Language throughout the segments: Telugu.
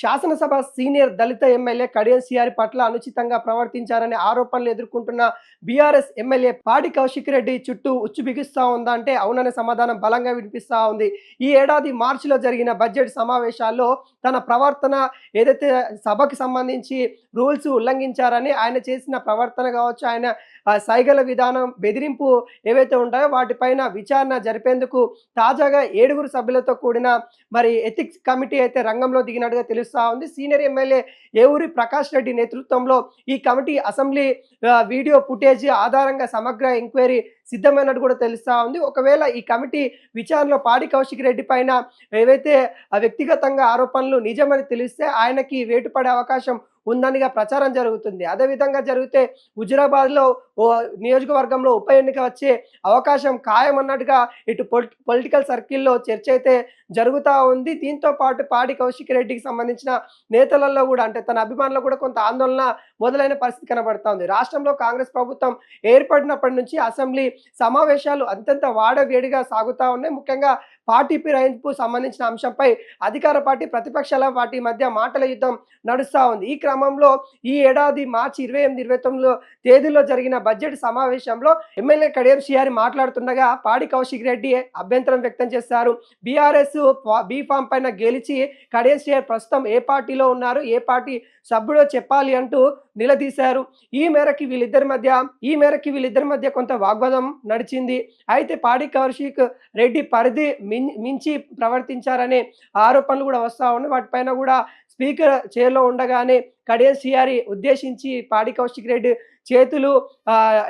శాసనసభ సీనియర్ దళిత ఎమ్మెల్యే కడియం సిఆర్ పట్ల అనుచితంగా ప్రవర్తించారనే ఆరోపణలు ఎదుర్కొంటున్న బీఆర్ఎస్ ఎమ్మెల్యే పాడి కౌశిక్ రెడ్డి చుట్టూ ఉచ్చు బిగిస్తా ఉందా అంటే అవుననే సమాధానం బలంగా వినిపిస్తా ఉంది. ఈ ఏడాది మార్చిలో జరిగిన బడ్జెట్ సమావేశాల్లో తన ప్రవర్తన ఏదైతే సభకు సంబంధించి రూల్స్ ఉల్లంఘించారని ఆయన చేసిన ప్రవర్తన కావచ్చు, ఆయన సైగల విధానం, బెదిరింపు ఏవైతే ఉంటాయో వాటిపైన విచారణ జరిపేందుకు తాజాగా 7 సభ్యులతో కూడిన ఎథిక్స్ కమిటీ అయితే రంగంలో దిగినట్టుగా తెలుస్తా ఉంది. సీనియర్ ఎమ్మెల్యే ఏవూరి ప్రకాష్ రెడ్డి నేతృత్వంలో ఈ కమిటీ అసెంబ్లీ వీడియో ఫుటేజ్ ఆధారంగా సమగ్ర ఎంక్వైరీ సిద్ధమైనట్టు కూడా తెలుస్తా ఉంది. ఒకవేళ ఈ కమిటీ విచారణలో పాడి కౌశిక్ రెడ్డి పైన ఏవైతే వ్యక్తిగతంగా ఆరోపణలు నిజమని తెలిస్తే ఆయనకి వేటు పడే అవకాశం ఉందనిగా ప్రచారం జరుగుతుంది. అదేవిధంగా జరిగితే హుజురాబాద్లో నియోజకవర్గంలో ఉప ఎన్నిక వచ్చే అవకాశం ఖాయమన్నట్టుగా ఇటు పొలిటికల్ సర్కిల్లో చర్చ అయితే జరుగుతూ ఉంది. దీంతో పాటు పాడి కౌశిక్ రెడ్డికి సంబంధించిన నేతలలో కూడా అంటే తన అభిమానులు కూడా కొంత ఆందోళన మొదలైన పరిస్థితి కనబడతా ఉంది. రాష్ట్రంలో కాంగ్రెస్ ప్రభుత్వం ఏర్పడినప్పటి నుంచి అసెంబ్లీ సమావేశాలు అత్యంత వాడవేడిగా సాగుతూ ఉన్నాయి. ముఖ్యంగా పార్టీ ఫిరాయింపు సంబంధించిన అంశంపై అధికార పార్టీ ప్రతిపక్షాల పార్టీ మధ్య మాటల యుద్ధం నడుస్తూ ఉంది. ఈ క్రమంలో ఈ ఏడాది మార్చి 28, 29 తేదీల్లో జరిగిన బడ్జెట్ సమావేశంలో ఎమ్మెల్యే కడియం సిఆర్ మాట్లాడుతుండగా పాడి కౌశిక్ రెడ్డి అభ్యంతరం వ్యక్తం చేశారు. బీఆర్ఎస్ బీఫామ్ పైన గెలిచి కడియం సిఆర్ ప్రస్తుతం ఏ పార్టీలో ఉన్నారు, ఏ పార్టీ సభ్యుడో చెప్పాలి అంటూ నిలదీశారు. ఈ మేరకు వీళ్ళిద్దరి మధ్య కొంత వాగ్వాదం నడిచింది. అయితే పాడి కౌశిక్ రెడ్డి పరిధి మించి ప్రవర్తించారనే ఆరోపణలు కూడా వస్తూ ఉన్నాయి. వాటిపైన కూడా స్పీకర్ చైర్లో ఉండగానే కడియం సిఆర్ ఉద్దేశించి పాడి కౌశిక్ రెడ్డి చేతులు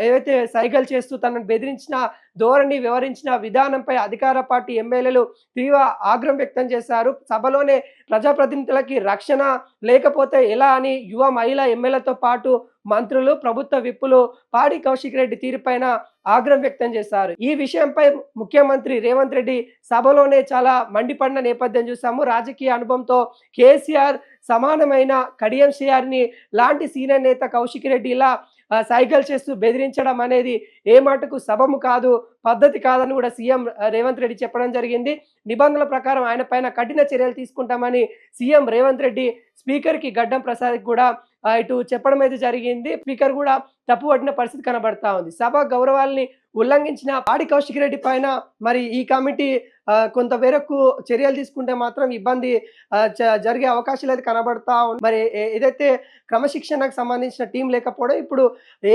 ఏవైతే సైగలు చేస్తూ తనను బెదిరించిన ధోరణి వివరించిన విధానంపై అధికార పార్టీ ఎమ్మెల్యేలు తీవ్ర ఆగ్రహం వ్యక్తం చేశారు. సభలోనే ప్రజాప్రతినిధులకి రక్షణ లేకపోతే ఎలా అని యువ మహిళా ఎమ్మెల్యేలతో పాటు మంత్రులు, ప్రభుత్వ విప్పులు పాడి కౌశిక్ రెడ్డి తీరుపైన ఆగ్రహం వ్యక్తం చేశారు. ఈ విషయంపై ముఖ్యమంత్రి రేవంత్ రెడ్డి సభలోనే చాలా మండిపడిన నేపథ్యం చూసాము. రాజకీయ అనుభవంతో కేసీఆర్ సమానమైన కడియం సిఆర్ని లాంటి సీనియర్ నేత కౌశిక్ రెడ్డి ఇలా సైకిల్ చేస్తూ బెదిరించడం అనేది ఏ మటుకు సబము కాదు, పద్ధతి కాదని కూడా సీఎం రేవంత్ రెడ్డి చెప్పడం జరిగింది. నిబంధనల ప్రకారం ఆయన పైన కఠిన చర్యలు తీసుకుంటామని సీఎం రేవంత్ రెడ్డి స్పీకర్కి గడ్డం ప్రసాద్కి కూడా ఇటు చెప్పడం అయితే జరిగింది. స్పీకర్ కూడా తప్పు పట్టిన పరిస్థితి కనబడతా ఉంది. సభ గౌరవాల్ని ఉల్లంఘించిన పాడి కౌశిక్ రెడ్డి పైన ఈ కమిటీ కొంత మేరకు చర్యలు తీసుకుంటే మాత్రం ఇబ్బంది జరిగే అవకాశాలు అయితే కనబడతా ఉంది. ఏదైతే క్రమశిక్షణకు సంబంధించిన టీం లేకపోవడం, ఇప్పుడు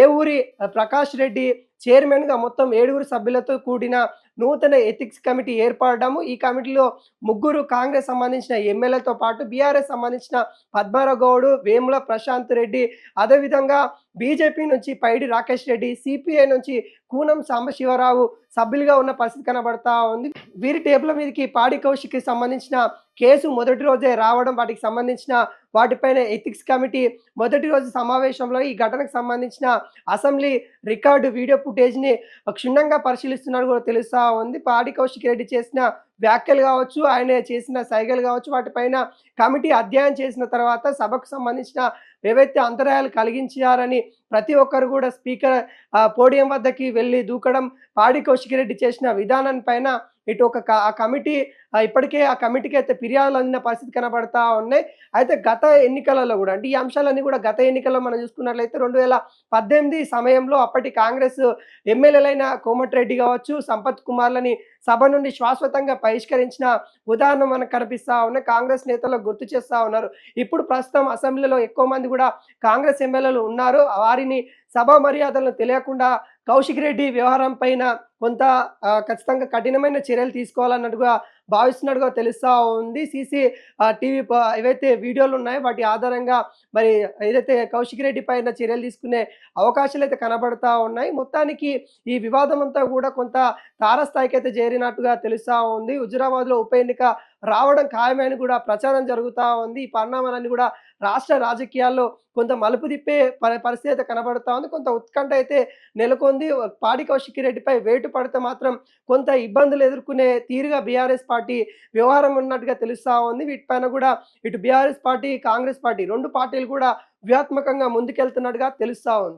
ఏవూరి ప్రకాష్ రెడ్డి చైర్మన్గా మొత్తం 7 సభ్యులతో కూడిన నూతన ఎథిక్స్ కమిటీ ఏర్పడము. ఈ కమిటీలో 3 కాంగ్రెస్ సంబంధించిన ఎమ్మెల్యేలతో పాటు బీఆర్ఎస్ సంబంధించిన పద్మారావు గౌడ్, వేముల ప్రశాంత్ రెడ్డి, అదేవిధంగా బీజేపీ నుంచి పైడి రాకేష్ రెడ్డి, సిపిఐ నుంచి కూనం సాంబశివరావు సభ్యులుగా ఉన్న పరిస్థితి కనబడతా ఉంది. వీరి టేబుల్ మీదకి పాడి కౌశిక్కి సంబంధించిన కేసు మొదటి రోజే రావడం, వాటికి సంబంధించిన వాటిపైన ఎథిక్స్ కమిటీ మొదటి రోజు సమావేశంలో ఈ ఘటనకు సంబంధించిన అసెంబ్లీ రికార్డు వీడియో ఫుటేజ్ని క్షుణ్ణంగా పరిశీలిస్తున్నట్టు కూడా తెలుస్తూ ఉంది. పాడి కౌశిక్ రెడ్డి చేసిన వ్యాఖ్యలు కావచ్చు, ఆయన చేసిన సైగలు కావచ్చు, వాటిపైన కమిటీ అధ్యయనం చేసిన తర్వాత సభకు సంబంధించిన ఏవైతే అంతరాయాలు కలిగించారని ప్రతి ఒక్కరు కూడా స్పీకర్ పోడియం వద్దకి వెళ్ళి దూకడం, పాడి కౌశిక్ రెడ్డి చేసిన విధానం పైన ఇటు ఆ కమిటీ ఇప్పటికే ఆ కమిటీకి అయితే ఫిర్యాదులు అందిన పరిస్థితి కనబడతా ఉన్నాయి. అయితే గత ఎన్నికలలో కూడా అంటే ఈ అంశాలన్నీ కూడా గత ఎన్నికల్లో మనం చూసుకున్నట్లయితే 2018 సమయంలో అప్పటి కాంగ్రెస్ ఎమ్మెల్యేలైన కోమటిరెడ్డి కావచ్చు, సంపత్ కుమార్లని సభ నుండి శాశ్వతంగా బహిష్కరించిన ఉదాహరణ మనకు కనిపిస్తూ ఉన్నాయి. కాంగ్రెస్ నేతలు గుర్తు చేస్తూ ఉన్నారు. ఇప్పుడు ప్రస్తుతం అసెంబ్లీలో ఎక్కువ మంది కూడా కాంగ్రెస్ ఎమ్మెల్యేలు ఉన్నారు. వారిని సభ మర్యాదలను తెలియకుండా కౌశిక్ రెడ్డి వ్యవహారం పైన కొంత ఖచ్చితంగా కఠినమైన చర్యలు తీసుకోవాలన్నట్టుగా భావిస్తున్నట్టుగా తెలుస్తూ ఉంది. సీసీ టీవీ ఏవైతే వీడియోలు ఉన్నాయో వాటి ఆధారంగా ఏదైతే కౌశిక్ రెడ్డి పైన చర్యలు తీసుకునే అవకాశాలు అయితే కనబడతా ఉన్నాయి. మొత్తానికి ఈ వివాదం అంతా కూడా కొంత తారస్థాయికి అయితే చేరినట్టుగా తెలుస్తూ ఉంది. హుజురాబాద్లో ఉప ఎన్నిక రావడం ఖాయమని కూడా ప్రచారం జరుగుతూ ఉంది. ఈ పరిణామాలన్నీ కూడా రాష్ట్ర రాజకీయాల్లో కొంత మలుపు తిప్పే పరిస్థితి అయితే కనబడతా ఉంది. కొంత ఉత్కంఠ అయితే నెలకొంది. పాడి కౌశిక్ రెడ్డిపై వేటు పడితే మాత్రం కొంత ఇబ్బందులు ఎదుర్కొనే తీరుగా బీఆర్ఎస్ పార్టీ వ్యవహారం ఉన్నట్టుగా తెలుస్తూ ఉంది. వీటిపైన కూడా ఇటు బీఆర్ఎస్ పార్టీ, కాంగ్రెస్ పార్టీ 2 పార్టీలు కూడా వ్యూహాత్మకంగా ముందుకెళ్తున్నట్టుగా తెలుస్తూ ఉంది.